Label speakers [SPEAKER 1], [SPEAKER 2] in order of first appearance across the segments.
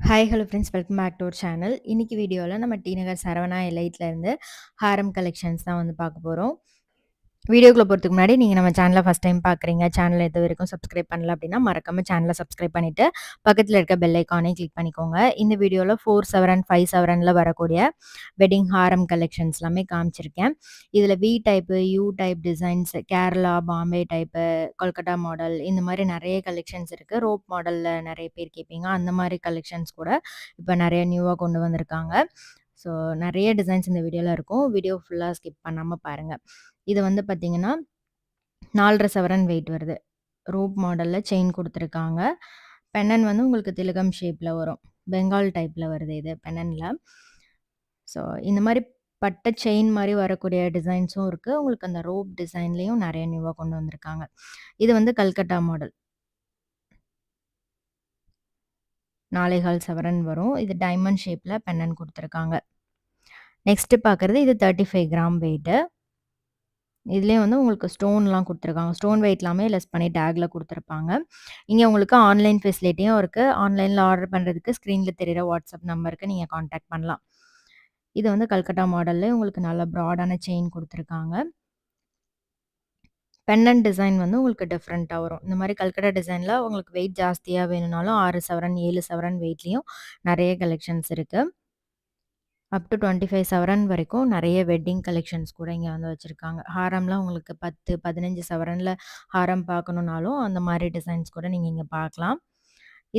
[SPEAKER 1] Hi hello friends welcome back to our channel. இன்னைக்கு வீடியோவில் நம்ம டி நகர் சரவணா எலைட்ல இருந்து ஹாரம் கலெக்ஷன்ஸ் தான் வந்து பார்க்க போகிறோம். வீடியோக்குள்ள போகிறதுக்கு முன்னாடி நீங்கள் நம்ம சேனலை ஃபஸ்ட் டைம் பார்க்குறீங்க, சேனல் இது வரைக்கும் சப்ஸ்கிரைப் பண்ணல அப்படின்னா மறக்காமல் சேனலை சப்ஸ்கிரைப் பண்ணிவிட்டு பக்கத்தில் இருக்க பெல் ஐக்கானே கிளிக் பண்ணிக்கோங்க. இந்த வீடியோவில் 4 சவரன் 5 சவரனில் வரக்கூடிய வெட்டிங் ஹாரம் கலெக்ஷன்ஸ் எல்லாமே காமிச்சிருக்கேன். இதில் V type, U type designs, Kerala, Bombay type, Kolkata model இந்த மாதிரி நிறைய கலெக்ஷன்ஸ் இருக்குது. ரோப் மாடலில் நிறைய பேர் கேட்பீங்க, அந்த மாதிரி கலெக்ஷன்ஸ் கூட இப்போ நிறைய நியூவாக கொண்டு வந்திருக்காங்க. ஸோ நிறைய டிசைன்ஸ் இந்த வீடியோவில் இருக்கும். வீடியோ ஃபுல்லாக ஸ்கிப் பண்ணாமல் பாருங்கள். இது வந்து பார்த்தீங்கன்னா 4.5 சவரன் வெயிட் வருது. ரோப் மாடலில் செயின் கொடுத்துருக்காங்க. பெண்ணன் வந்து உங்களுக்கு திலகம் ஷேப்பில் வரும். பெங்கால் டைப்பில் வருது இது பெண்ணனில். ஸோ இந்த மாதிரி பட்டை செயின் மாதிரி வரக்கூடிய டிசைன்ஸும் இருக்குது. உங்களுக்கு அந்த ரோப் டிசைன்லேயும் நிறைய நியூவாக கொண்டு வந்திருக்காங்க. இது வந்து கல்கட்டா மாடல் 4.25 சவரன் வரும். இது டைமண்ட் ஷேப்பில் பெண்ணன் கொடுத்துருக்காங்க. நெக்ஸ்ட்டு பார்க்குறது இது 35 கிராம் வெயிட்டு. இதுலேயே வந்து உங்களுக்கு ஸ்டோன்லாம் கொடுத்துருக்காங்க. ஸ்டோன் வெயிட் எல்லாமே லெஸ் பண்ணி டேக்கில் கொடுத்துருப்பாங்க. இங்கே உங்களுக்கு ஆன்லைன் ஃபெசிலிட்டியும் இருக்குது. ஆன்லைனில் ஆர்டர் பண்ணுறதுக்கு ஸ்க்ரீனில் தெரிகிற வாட்ஸ்அப் நம்பருக்கு நீங்கள் காண்டாக்ட் பண்ணலாம். இது வந்து கல்கட்டா மாடலில் உங்களுக்கு நல்ல ப்ராடான செயின் கொடுத்துருக்காங்க. பெண்ணன் டிசைன் வந்து உங்களுக்கு டிஃப்ரெண்ட்டாக வரும். இந்த மாதிரி கல்கட்டா டிசைனில் உங்களுக்கு வெயிட் ஜாஸ்தியாக வேணும்னாலும் 6 சவரன் 7 சவரன் வெயிட்லேயும் நிறைய கலெக்ஷன்ஸ் இருக்குது. அப் டு 25 சவரன் வரைக்கும் நிறைய வெட்டிங் கலெக்ஷன்ஸ் கூட இங்கே வந்து வச்சுருக்காங்க. ஹாரம்லாம் உங்களுக்கு 10, 15 சவரனில் ஹாரம் பார்க்கணுன்னாலும் அந்த மாதிரி டிசைன்ஸ் கூட நீங்கள் இங்கே பார்க்கலாம்.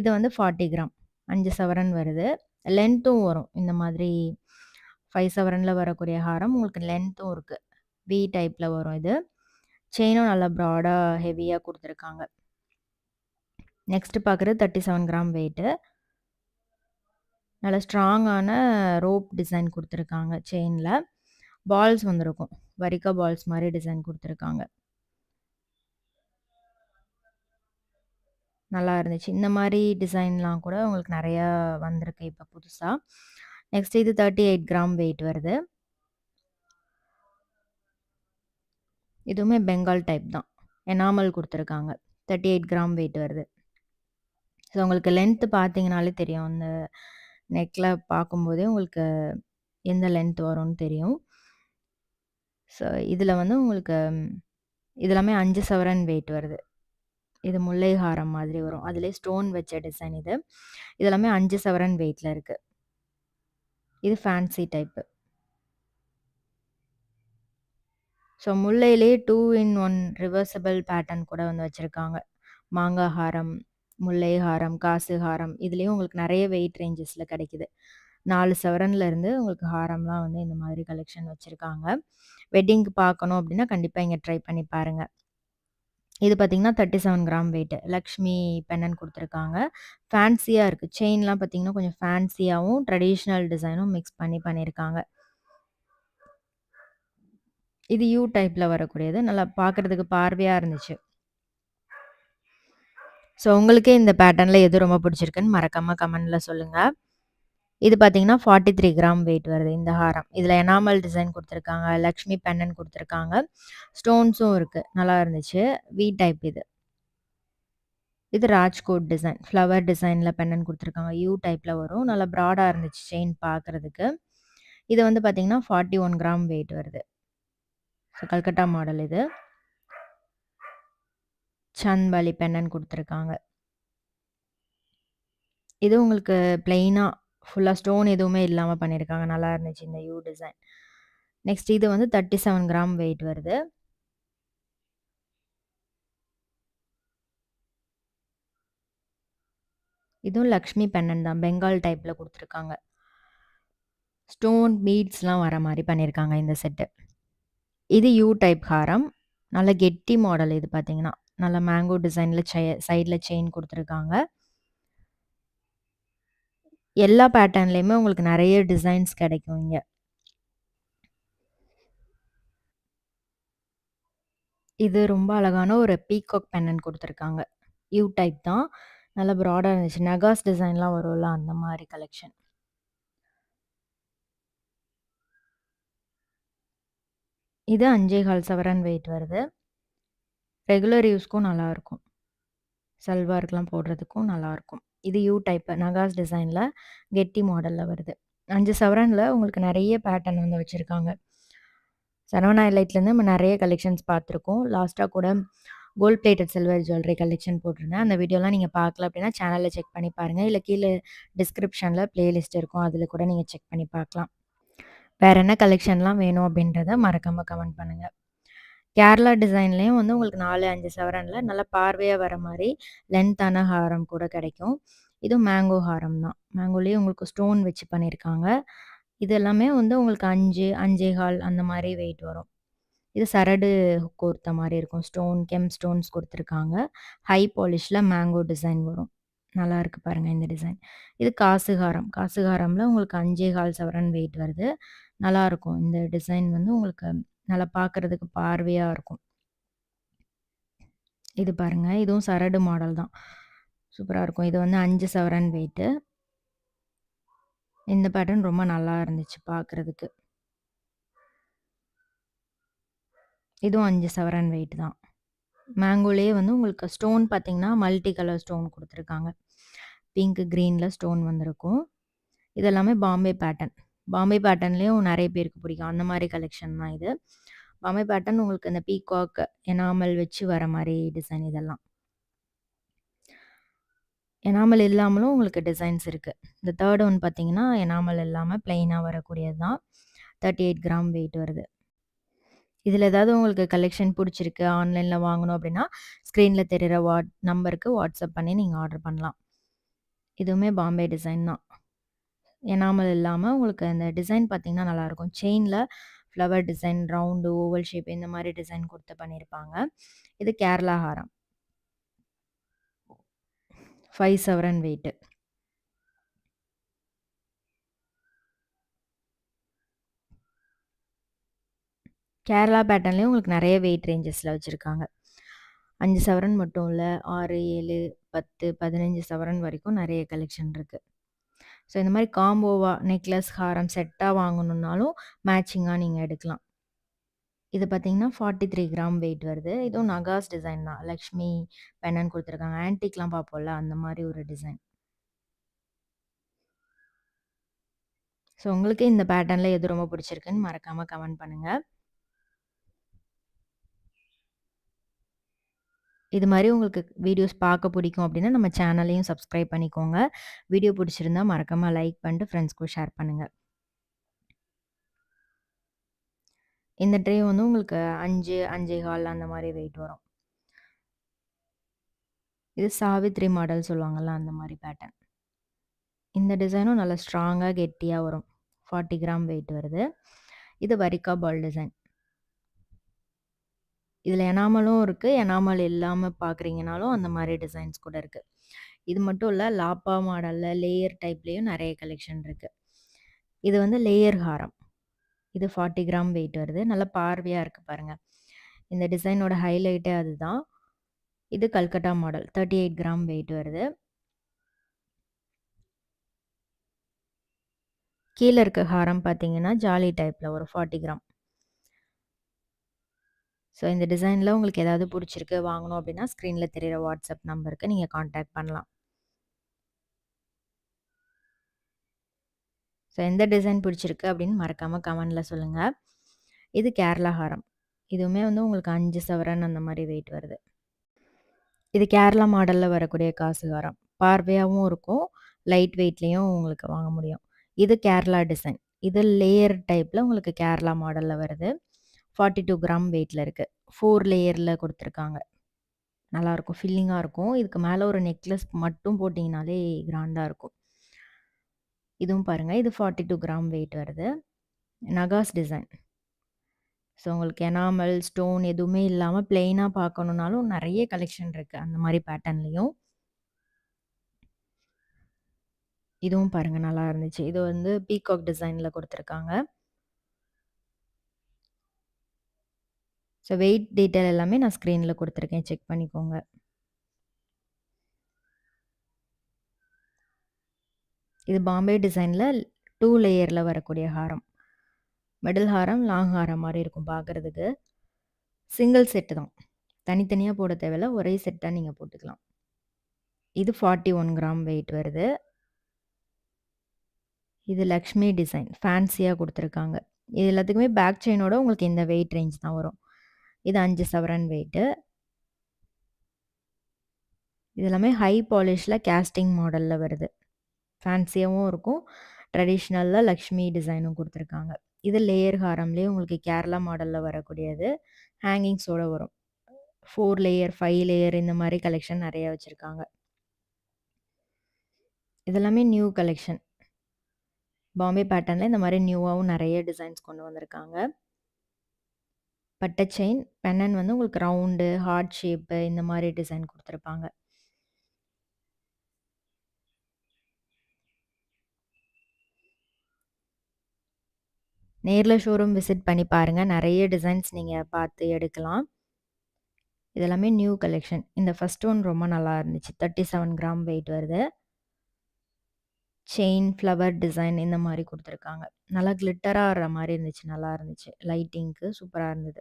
[SPEAKER 1] இது வந்து 40 கிராம் 5 சவரன் வருது. லென்த்தும் வரும். இந்த மாதிரி 5 சவரனில் வரக்கூடிய ஹாரம் உங்களுக்கு லென்த்தும் இருக்குது. வி டைப்பில் வரும் இது. செயினும் நல்லா ப்ராடாக ஹெவியாக கொடுத்துருக்காங்க. நெக்ஸ்ட்டு பார்க்குறது 37 கிராம் வெயிட்டு. நல்ல ஸ்ட்ராங்கான ரோப் டிசைன் கொடுத்துருக்காங்க செயினில். பால்ஸ் வந்திருக்கும். வரிக்கா பால்ஸ் மாதிரி டிசைன் கொடுத்துருக்காங்க. நல்லா இருந்துச்சு. இந்த மாதிரி டிசைன்லாம் கூட உங்களுக்கு நிறையா வந்திருக்கு இப்போ புதுசாக. நெக்ஸ்ட் இது 38 கிராம் வெயிட் வருது. இதுவுமே பெங்கால் டைப் தான். எனாமல் கொடுத்துருக்காங்க. 38 கிராம் வெயிட் வருது. ஸோ உங்களுக்கு லென்த்து பார்த்தீங்கனாலே தெரியும். அந்த நெக்கில் பார்க்கும்போதே உங்களுக்கு எந்த லென்த் வரும்னு தெரியும். ஸோ இதில் வந்து உங்களுக்கு இதெல்லாமே 5 சவரன் வெயிட் வருது. இது முல்லை ஹாரம் மாதிரி வரும். அதிலே ஸ்டோன் வச்ச டிசைன் இது. இதெல்லாமே 5 சவரன் வெயிட்டில் இருக்குது. இது ஃபேன்சி டைப்பு. ஸோ முல்லையிலே 2 in 1 ரிவர்சபிள் பேட்டர்ன் கூட வந்து வச்சுருக்காங்க. மாங்காய் ஹாரம், முல்லை ஹாரம், காசு ஹாரம் இதுலேயும் உங்களுக்கு நிறைய வெயிட் ரேஞ்சஸில் கிடைக்குது. 4 சவரன்ல இருந்து உங்களுக்கு ஹாரம்லாம் வந்து இந்த மாதிரி கலெக்ஷன் வச்சுருக்காங்க. வெட்டிங்க்கு பார்க்கணும் அப்படின்னா கண்டிப்பாக இங்கே ட்ரை பண்ணி பாருங்கள். இது பார்த்தீங்கன்னா 37 கிராம் வெயிட்டு. லக்ஷ்மி பெண்ணன் கொடுத்துருக்காங்க. ஃபேன்சியாக இருக்குது. செயின்லாம் பார்த்தீங்கன்னா கொஞ்சம் ஃபேன்சியாகவும் ட்ரெடிஷ்னல் டிசைனும் மிக்ஸ் பண்ணி பண்ணியிருக்காங்க. இது யூ டைப்பில் வரக்கூடியது. நல்லா பார்க்குறதுக்கு பார்வையாக இருந்துச்சு. ஸோ உங்களுக்கே இந்த பேட்டர்னில் எது ரொம்ப பிடிச்சிருக்குன்னு மறக்காமல் கமெண்டில் சொல்லுங்கள். இது பார்த்தீங்கன்னா 43 கிராம் வெயிட் வருது இந்த ஹாரம். இதில் எனாமல் டிசைன் கொடுத்துருக்காங்க. லக்ஷ்மி பெண்ணன் கொடுத்துருக்காங்க. ஸ்டோன்ஸும் இருக்குது. நல்லா இருந்துச்சு. வி டைப் இது. இது ராஜ்கோட் டிசைன். ஃப்ளவர் டிசைனில் பெண்ணன் கொடுத்துருக்காங்க. யூ டைப்பில் வரும். நல்லா ப்ராடாக இருந்துச்சு செயின் பார்க்குறதுக்கு. இது வந்து பார்த்தீங்கன்னா 41 கிராம் வெயிட் வருது. ஸோ கல்கட்டா மாடல் இது. சந்த்பாலி பெண்ணன் கொடுத்துருக்காங்க. இது உங்களுக்கு பிளெயினாக ஃபுல்லாக ஸ்டோன் எதுவுமே இல்லாமல் பண்ணியிருக்காங்க. நல்லா இருந்துச்சு இந்த யூ டிசைன். நெக்ஸ்ட் இது வந்து 37 கிராம் வெயிட் வருது. இதுவும் லக்ஷ்மி பெண்ணன் தான். பெங்கால் டைப்பில் கொடுத்துருக்காங்க. ஸ்டோன் பீட்ஸ்லாம் வர மாதிரி பண்ணியிருக்காங்க இந்த செட்டு. இது யூ டைப் ஹாரம். நல்ல கெட்டி மாடல் இது பார்த்தீங்கன்னா. நல்ல மேங்கோ டிசைனில் சைடில் செயின் கொடுத்துருக்காங்க. எல்லா பேட்டர்ன்லேயுமே உங்களுக்கு நிறைய டிசைன்ஸ் கிடைக்கும் இங்கே. இது ரொம்ப அழகான ஒரு பீகாக் பெண்ணன் கொடுத்துருக்காங்க. யூ டைப் தான். நல்ல ப்ராடாக இருந்துச்சு. நகாஸ் டிசைன்லாம் வரும்ல அந்த மாதிரி கலெக்ஷன். இது 5.25 சவரன் வெயிட் வருது. ரெகுலர் யூஸ்க்கும் நல்லாயிருக்கும். சல்வாருக்கெலாம் போடுறதுக்கும் நல்லாயிருக்கும். இது யூ டைப்பு நகாஸ் டிசைனில் கெட்டி மாடலில் வருது. 5 சவரனில் உங்களுக்கு நிறைய பேட்டர்ன் வந்து வச்சுருக்காங்க. சரவணா எலைட்லேருந்து நம்ம நிறைய கலெக்ஷன்ஸ் பார்த்துருக்கோம். லாஸ்ட்டாக கூட gold plated silver jewellery collection போட்டிருந்தேன். அந்த வீடியோலாம் நீங்கள் பார்க்கல அப்படின்னா சேனலில் செக் பண்ணி பாருங்கள். இல்லை கீழே டிஸ்கிரிப்ஷனில் பிளேலிஸ்ட் இருக்கும். அதில் கூட நீங்கள் செக் பண்ணி பார்க்கலாம். வேறு என்ன கலெக்ஷன்லாம் வேணும் அப்படின்றத மறக்காமல் கமெண்ட் பண்ணுங்கள். கேரளா டிசைன்லேயும் வந்து உங்களுக்கு 4, 5 சவரனில் நல்லா பார்வையாக வர மாதிரி லென்த்தான ஹாரம் கூட கிடைக்கும். இதுவும் மேங்கோ ஹாரம் தான். மேங்கோலேயே உங்களுக்கு ஸ்டோன் வச்சு பண்ணியிருக்காங்க. இது எல்லாமே வந்து உங்களுக்கு 5, 5.25 அந்த மாதிரி வெயிட் வரும். இது சரடு கோர்த்த மாதிரி இருக்கும். கெம் ஸ்டோன்ஸ் கொடுத்துருக்காங்க. ஹை பாலிஷில் மேங்கோ டிசைன் வரும். நல்லா இருக்கு பாருங்கள் இந்த டிசைன். இது காசுகாரம். காசுகாரமில் உங்களுக்கு 5.25 சவரன் வெயிட் வருது. நல்லாயிருக்கும். இந்த டிசைன் வந்து உங்களுக்கு நல்லா பார்க்குறதுக்கு பார்வையாக இருக்கும். இது பாருங்க. இதுவும் சரடு மாடல் தான். சூப்பரா இருக்கும். இது வந்து 5 சவரன் வெயிட்டு. இந்த பேட்டர்ன் ரொம்ப நல்லா இருந்துச்சு பார்க்குறதுக்கு. இதுவும் 5 சவரன் வெயிட் தான். மேங்கோலேயே வந்து உங்களுக்கு ஸ்டோன் பார்த்தீங்கன்னா, மல்டி கலர் ஸ்டோன் குடுத்துருக்காங்க. பிங்க், கிரீனில் ஸ்டோன் வந்திருக்கும். இது எல்லாமே பாம்பே பேட்டர்ன். பாம்பே பேட்டர்ன்லேயும் நிறைய பேருக்கு பிடிக்கும். அந்த மாதிரி கலெக்ஷன் தான் இது. பாம்பே பேட்டர்ன் உங்களுக்கு இந்த பீகாக், எனாமல் வச்சு வர மாதிரி டிசைன் இதெல்லாம். எனாமல் இல்லாமலும் உங்களுக்கு டிசைன்ஸ் இருக்கு. இந்த 3rd ஒன் பார்த்தீங்கன்னா, எனாமல் இல்லாம பிளெயினா வரக்கூடியது தான். 38 கிராம் வெயிட் வருது. இதில ஏதாவது உங்களுக்கு கலெக்ஷன் பிடிச்சிருக்கு, ஆன்லைன்ல வாங்கணும் அப்படின்னா, ஸ்க்ரீன்ல தெரியிற நம்பருக்கு வாட்ஸ்அப் பண்ணி நீங்க ஆர்டர் பண்ணலாம். இதுவுமே பாம்பே டிசைன் தான். எனாமல் இல்லாம உங்களுக்கு அந்த டிசைன் பார்த்தீங்கன்னா நல்லாயிருக்கும். செயின்ல flower design, round, oval shape இந்த மாரி டிசைன் குடுத்து பண்ணியிருப்பாங்க. இது கேரளா ஹாரம். 5 சவரன் வெயிட்டு. கேரளா பேட்டர்ன்லேயும் உங்களுக்கு நிறைய வெயிட் ரேஞ்சஸில் வச்சுருக்காங்க. 5 சவரன் மட்டும் இல்ல, 6, 7, 10, 15 சவரன் வரைக்கும் நிறைய கலெக்ஷன் இருக்கு. ஸோ இந்த மாதிரி காம்போவா நெக்லஸ், ஹாரம் செட்டா வாங்கணும்னாலும் மேட்சிங்கா நீங்க எடுக்கலாம். இது பார்த்தீங்கன்னா 43 கிராம் வெயிட் வருது. இதுவும் நகாஸ் டிசைன் தான். லக்ஷ்மி பெண்ணன் குடுத்துருக்காங்க. ஆன்டிக்லாம் பார்ப்போம்ல, அந்த மாரி ஒரு டிசைன். ஸோ உங்களுக்கு இந்த பேட்டர்ன்ல எது ரொம்ப பிடிச்சிருக்குன்னு மறக்காம கமெண்ட் பண்ணுங்க. இது மாரி உங்களுக்கு வீடியோஸ் பார்க்க பிடிக்கும் அப்படின்னா, நம்ம சேனலையும் சப்ஸ்கிரைப் பண்ணிக்கோங்க. வீடியோ பிடிச்சிருந்தா மறக்காம லைக் பண்ணிட்டு ஃப்ரெண்ட்ஸ்க்கும் ஷேர் பண்ணுங்க. இந்த ட்ரே வந்து உங்களுக்கு 5, 5.25 அந்த மாரி வெயிட் வரும். இது சாவித்ரி மாடல் சொல்லுவாங்கல்ல, அந்த மாரி பேட்டர்ன். இந்த டிசைனும் நல்லா ஸ்ட்ராங்கா, கெட்டியா வரும். 40 கிராம் வெயிட் வருது. இது வரிக்கா பால் டிசைன். இதில எனாமலும் இருக்கு. எனாமல் இல்லாம பார்க்குறீங்கனாலும் அந்த மாரி டிசைன்ஸ் கூட இருக்கு. இது மட்டும் இல்ல, லாப்பா மாடல்ல லேயர் டைப்லயும் நெறைய கலெக்ஷன் இருக்கு. இது வந்து லேயர் ஹாரம். இது 40 கிராம் வெயிட் வருது. நல்லா பார்வையா இருக்கு பாருங்க. இந்த டிசைனோட ஹைலைட்டே அதுதான். இது கல்கட்டா மாடல். 38 கிராம் வெயிட் வருது. கீழ இருக்க ஹாரம் பார்த்தீங்கன்னா, ஜாலி டைப்ல ஒரு 40 கிராம். ஸோ இந்த டிசைன்ல உங்களுக்கு ஏதாவது புடிச்சிருக்கு, வாங்கணும் அப்படின்னா, ஸ்க்ரீன்ல தெரியிற வாட்ஸ்அப் நம்பருக்கு நீங்க கான்டாக்ட் பண்ணலாம். ஸோ எந்த டிசைன் பிடிச்சிருக்கு அப்படின்னு மறக்காம கமெண்ட்ல சொல்லுங்க. இது கேரளா ஹாரம். இதுவுமே வந்து உங்களுக்கு 5 சவரன் அந்த மாரி வெயிட் வருது. இது கேரளா மாடல்ல வரக்கூடிய காசு ஹாரம். பார்வையாவும் இருக்கும். லைட் வெயிட்லயும் உங்களுக்கு வாங்க முடியும். இது கேரளா டிசைன். இது லேயர் டைப்ல உங்களுக்கு கேரளா மாடல்ல வருது. 42 கிராம் வெயிட்ல இருக்கு. 4 லேயர்ல குடுத்துருக்காங்க. நல்லாயிருக்கும். ஃபில்லிங்கா இருக்கும். இதுக்கு மேல ஒரு நெக்லஸ் மட்டும் போட்டீங்கனாலே கிராண்டா இருக்கும். இதுவும் பாருங்க. இது 42 கிராம் வெயிட் வருது. நகாஸ் டிசைன். ஸோ உங்களுக்கு எனாமல், ஸ்டோன் எதுவுமே இல்லாம பிளெயினா பார்க்கணும்னாலும் நெறைய கலெக்ஷன் இருக்கு. அந்த மாரி பேட்டர்ன்லயும். இதுவும் பாருங்க நல்லா இருந்துச்சு. இது வந்து பீகாக் டிசைன்ல குடுத்துருக்காங்க. ஸோ வெயிட் டீட்டெயில் எல்லாமே நான் ஸ்க்ரீன்ல குடுத்துருக்கேன். செக் பண்ணிக்கோங்க. இது பாம்பே டிசைன்ல 2 லேயர்ல வரக்கூடிய ஹாரம். மிடில் ஹாரம், லாங் ஹாரம் மாரி இருக்கும் பார்க்கறதுக்கு. சிங்கிள் செட் தான். தனித்தனியா போட தேவையில்ல. ஒரே செட்டா நீங்க போட்டுக்கலாம். இது 41 கிராம் வெயிட் வருது. இது லக்ஷ்மி டிசைன். ஃபேன்சியா குடுத்துருக்காங்க. இது எல்லாத்துக்குமே பேக் செயினோட உங்களுக்கு இந்த வெயிட் ரேஞ்ச் தான் வரும். இது 5 சவரன் வெயிட்டு. இது எல்லாமே ஹை பாலிஷ்ல கேஸ்டிங் மாடல்ல வருது. ஃபேன்சியாவும் இருக்கும். ட்ரெடிஷ்னல்ல லக்ஷ்மி டிசைனும் குடுத்துருக்காங்க. இது லேயர் ஹாரம்லேயே உங்களுக்கு கேரளா மாடல்ல வரக்கூடியது. ஹேங்கிங்ஸோட வரும். 4 லேயர், 5 லேயர் இந்த மாரி கலெக்ஷன் நெறைய வச்சிருக்காங்க. இதெல்லாமே நியூ கலெக்ஷன். பாம்பே பேட்டர்ன்ல இந்த மாரி நியூவாவும் நெறைய டிசைன்ஸ் கொண்டு வந்திருக்காங்க. பட்டை செயின், பென்னன் வந்து உங்களுக்கு ரவுண்டு, ஹார்ட் ஷேப்பு இந்த மாரி டிசைன் குடுத்துருப்பாங்க. நேர்ல ஷோரூம் விசிட் பண்ணி பாருங்க. நெறைய டிசைன்ஸ் நீங்க பார்த்து எடுக்கலாம். இதெல்லாமே நியூ கலெக்ஷன். இந்த ஃபர்ஸ்ட் ஒன் ரொம்ப நல்லா இருந்துச்சு. 37 கிராம் வெயிட் வருது. செயின், ஃப்ளவர் டிசைன் இந்த மாரி குடுத்துருக்காங்க. நல்லா கிளிட்டரா ஆடுற மாரி இருந்துச்சு. நல்லா இருந்துச்சு. லைட்டிங்க்கு சூப்பரா இருந்தது.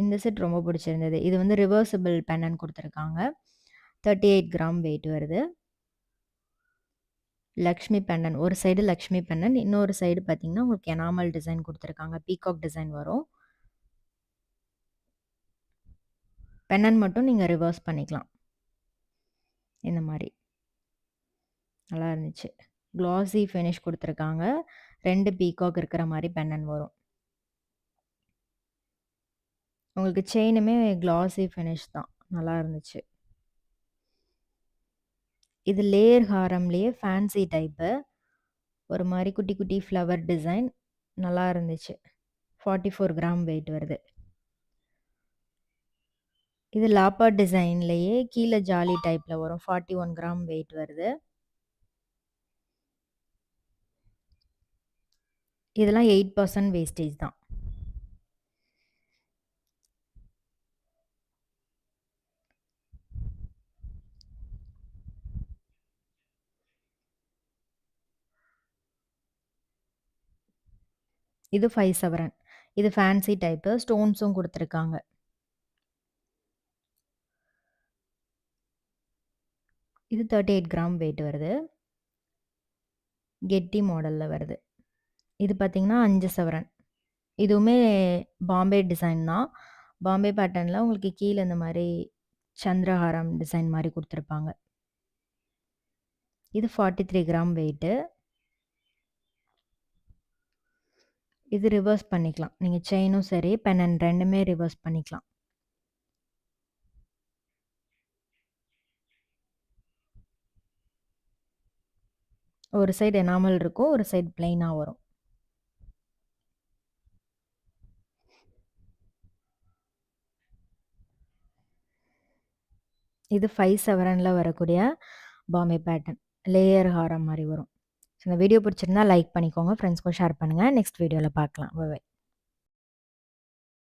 [SPEAKER 1] இந்த செட் ரொம்ப பிடிச்சிருந்தது. இது வந்து ரிவர்சிபிள் பென்னன் குடுத்துருக்காங்க. 38 கிராம் வெயிட் வருது. லக்ஷ்மி பென்னன். ஒரு சைடு லக்ஷ்மி பென்னன். இன்னொரு சைடு பார்த்தீங்கன்னா, உங்களுக்கு எனாமல் டிசைன் குடுத்துருக்காங்க. பீகாக் டிசைன் வரும். பென்னன் மட்டும் நீங்க ரிவர்ஸ் பண்ணிக்கலாம். இந்த மாரி. நல்லா இருந்துச்சு. க்ளாஸி ஃபினிஷ் குடுத்துருக்காங்க. 2 பீகாக் இருக்கிற மாரி பென்னன் வரும். உங்களுக்கு செயினுமே க்ளாஸி ஃபினிஷ் தான். நல்லா இருந்துச்சு. இது லேயர் ஹாரம்லேயே ஃபேன்சி டைப்பு. ஒரு மாரி குட்டி குட்டி ஃப்ளவர் டிசைன். நல்லா இருந்துச்சு. 44 கிராம் வெயிட் வருது. இது லாப்பா டிசைன்லேயே கீழ ஜாலி டைப்ல வரும். 41 கிராம் வெயிட் வருது. இதெல்லாம் 8% வேஸ்டேஜ் தான். இது 5 சவரன். இது ஃபேன்சி டைப்பு. ஸ்டோன்ஸும் குடுத்துருக்காங்க. இது 38 கிராம் வெயிட் வருது. கெட்டி மாடல்ல வருது. இது பார்த்தீங்கன்னா 5 சவரன். இதுவுமே பாம்பே டிசைன் தான். பாம்பே பேட்டர்ன்ல உங்களுக்கு கீழ இந்த மாரி சந்திரஹாரம் டிசைன் மாரி குடுத்துருப்பாங்க. இது 43 கிராம் வெயிட்டு. இது ரிவர்ஸ் பண்ணிக்கலாம். நீங்க செயினும் சரி, பென்னன் 2மே ரிவர்ஸ் பண்ணிக்கலாம். ஒரு சைடு எனாமல் இருக்கும். ஒரு சைடு பிளெயினா வரும். இது 5 சவரன்ல வரக்கூடிய பாம்பே பேட்டர்ன். லேயர் ஹாரம் மாரி வரும். இந்த வீடியோ பிடிச்சிருந்தா லைக் பண்ணிக்கோங்க. ஃப்ரெண்ட்ஸ்க்கும் ஷேர் பண்ணுங்க. நெக்ஸ்ட் வீடியோல பார்க்கலாம். Bye by.